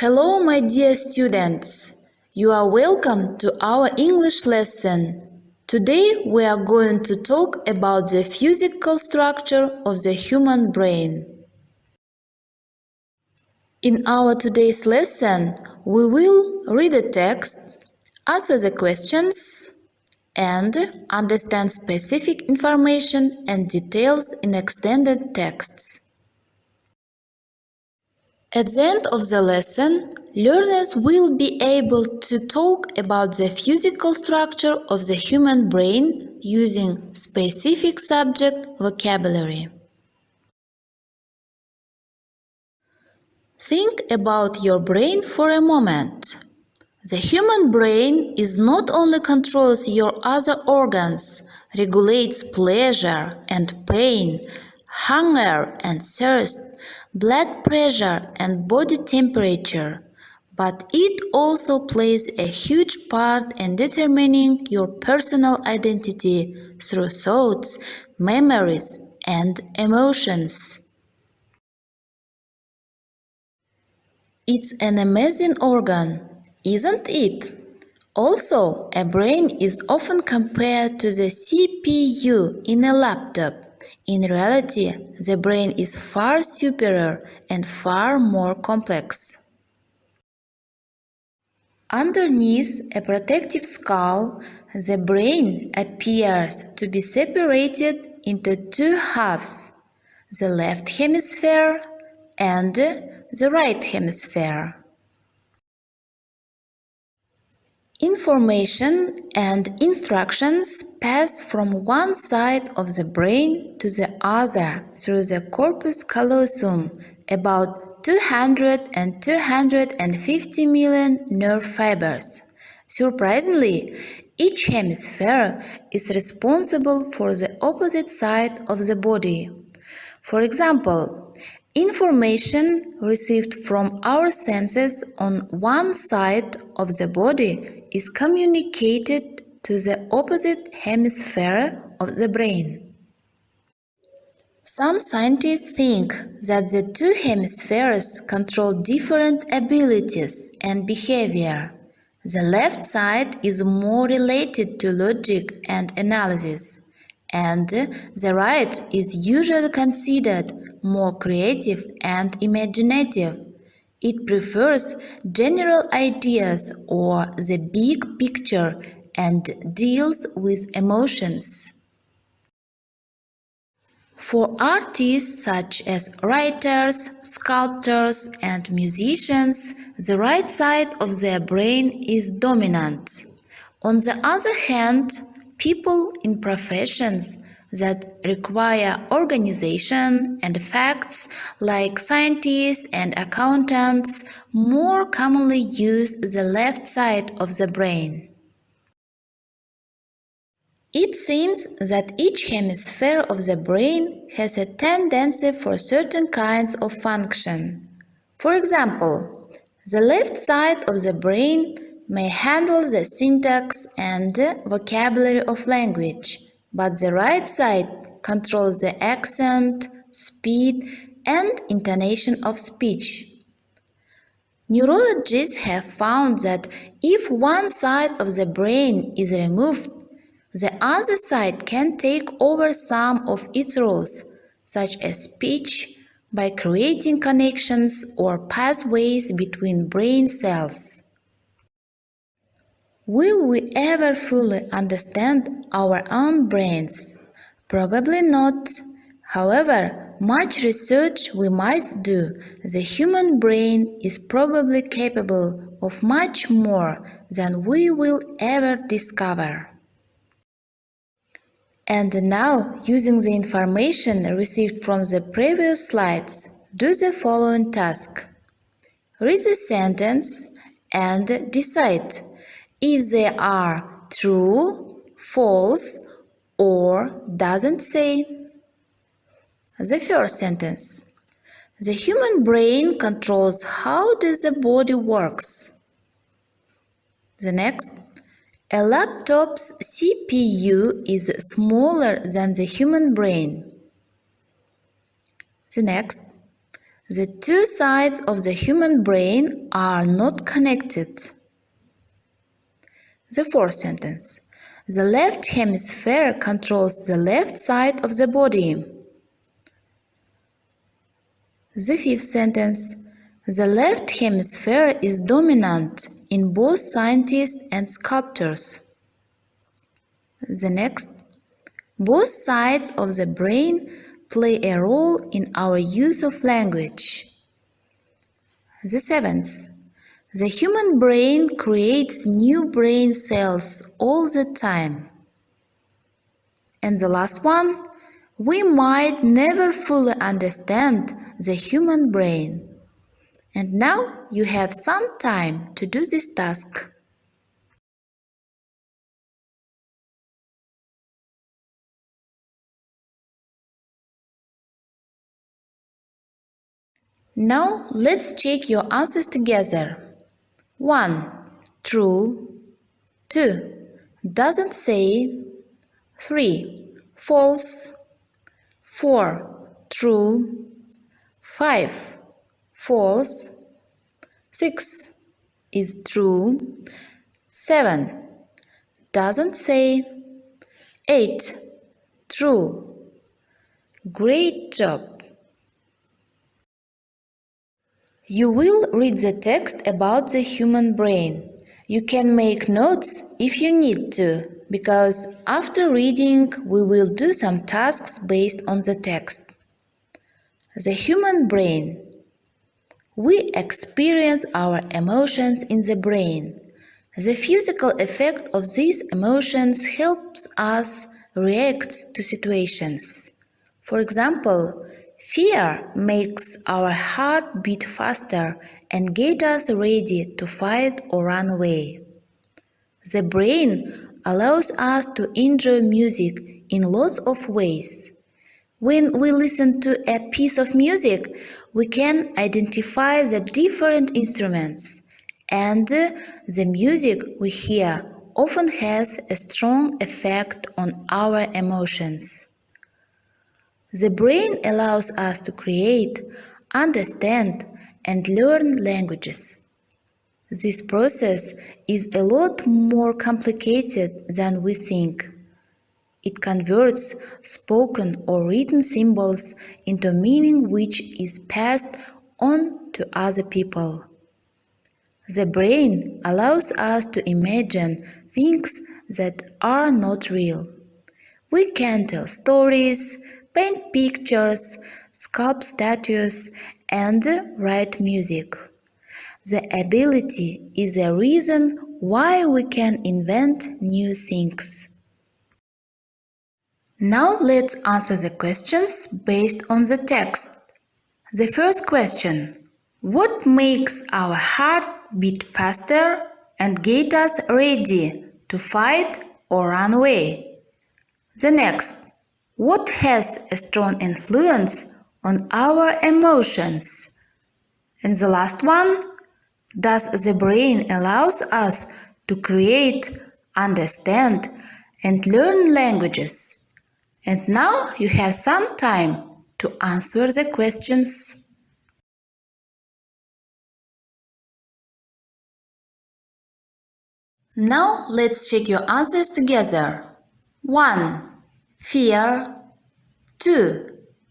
Hello, my dear students. You are welcome to our English lesson. Today we are going to talk about the physical structure of the human brain. In our today's lesson, we will read a text, answer the questions, and understand specific information and details in extended texts. At the end of the lesson, learners will be able to talk about the physical structure of the human brain using specific subject vocabulary. Think about your brain for a moment. The human brain is not only controls your other organs, regulates pleasure and pain, hunger and thirst, blood pressure and body temperature, but it also plays a huge part in determining your personal identity through thoughts, memories, and emotions. It's an amazing organ, isn't it? Also, a brain is often compared to the CPU in a laptop. In reality, the brain is far superior and far more complex. Underneath a protective skull, the brain appears to be separated into two halves, the left hemisphere and the right hemisphere. Information and instructions pass from one side of the brain to the other through the corpus callosum, about 200 and 250 million nerve fibers. Surprisingly, each hemisphere is responsible for the opposite side of the body. For example, information received from our senses on one side of the body is communicated to the opposite hemisphere of the brain. Some scientists think that the two hemispheres control different abilities and behavior. The left side is more related to logic and analysis, and the right is usually considered more creative and imaginative. It prefers general ideas or the big picture and deals with emotions. For artists such as writers, sculptors, and musicians, the right side of their brain is dominant. On the other hand, people in professions that require organization and facts, like scientists and accountants, more commonly use the left side of the brain. It seems that each hemisphere of the brain has a tendency for certain kinds of function. For example, the left side of the brain may handle the syntax and vocabulary of language, but the right side controls the accent, speed, and intonation of speech. Neurologists have found that if one side of the brain is removed, the other side can take over some of its roles, such as speech, by creating connections or pathways between brain cells. Will we ever fully understand our own brains? Probably not. However, much research we might do, the human brain is probably capable of much more than we will ever discover. And now, using the information received from the previous slides, do the following task. Read the sentence and decide if they are true, false, or doesn't say. The first sentence. The human brain controls how the body works. The next. A laptop's CPU is smaller than the human brain. The next. The two sides of the human brain are not connected. The fourth sentence. The left hemisphere controls the left side of the body. The fifth sentence. The left hemisphere is dominant in both scientists and sculptors. The next. Both sides of the brain play a role in our use of language. The seventh. The human brain creates new brain cells all the time. And the last one. We might never fully understand the human brain. And now you have some time to do this task. Now let's check your answers together. 1. True. 2. Doesn't say. 3. False. 4. True. 5. False. 6. Is true. 7. Doesn't say. 8. True. Great job! You will read the text about the human brain. You can make notes if you need to, because after reading we will do some tasks based on the text. The human brain. We experience our emotions in the brain. The physical effect of these emotions helps us react to situations. For example, fear makes our heart beat faster and get us ready to fight or run away. The brain allows us to enjoy music in lots of ways. When we listen to a piece of music, we can identify the different instruments, and the music we hear often has a strong effect on our emotions. The brain allows us to create, understand, and learn languages. This process is a lot more complicated than we think. It converts spoken or written symbols into meaning which is passed on to other people. The brain allows us to imagine things that are not real. We can tell stories, paint pictures, sculpt statues, and write music. The ability is a reason why we can invent new things. Now let's answer the questions based on the text. The first question. What makes our heart beat faster and get us ready to fight or run away? The next. What has a strong influence on our emotions? And the last one. Does the brain allows us to create, understand, and learn languages? And now you have some time to answer the questions. Now let's check your answers together. 1. Fear. 2.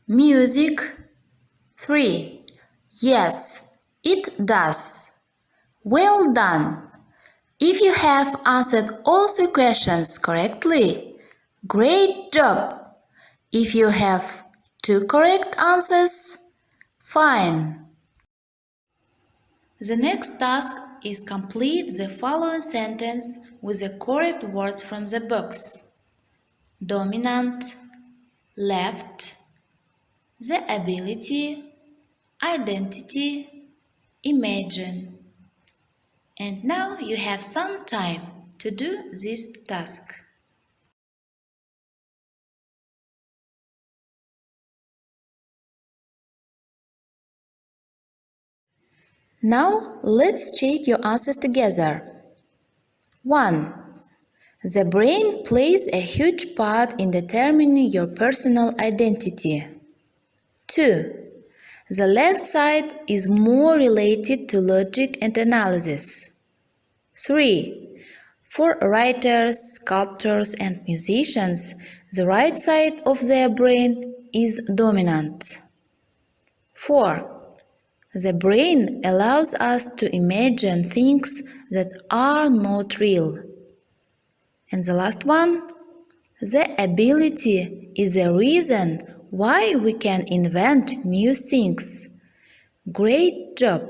Music. 3. Yes, it does. Well done! If you have answered all 3 questions correctly, great job! If you have 2 correct answers, fine! The next task is complete the following sentence with the correct words from the box. Dominant, left, the ability, identity, imagine. And now you have some time to do this task. Now let's check your answers together. 1. The brain plays a huge part in determining your personal identity. 2. The left side is more related to logic and analysis. 3. For writers, sculptors, and musicians, the right side of their brain is dominant. 4. The brain allows us to imagine things that are not real. And the last one, the ability is the reason why we can invent new things. Great job!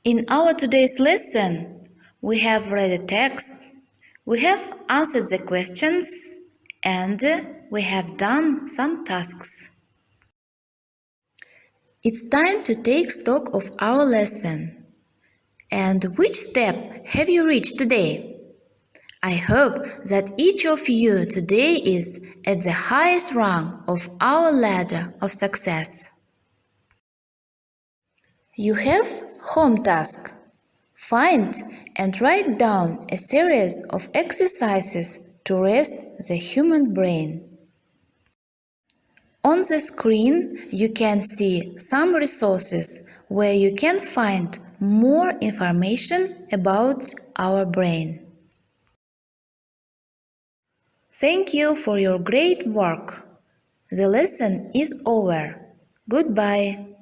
In our today's lesson, we have read a text, we have answered the questions, and we have done some tasks. It's time to take stock of our lesson. And which step have you reached today? I hope that each of you today is at the highest rung of our ladder of success. You have home task. Find and write down a series of exercises to rest the human brain. On the screen, you can see some resources where you can find more information about our brain. Thank you for your great work. The lesson is over. Goodbye.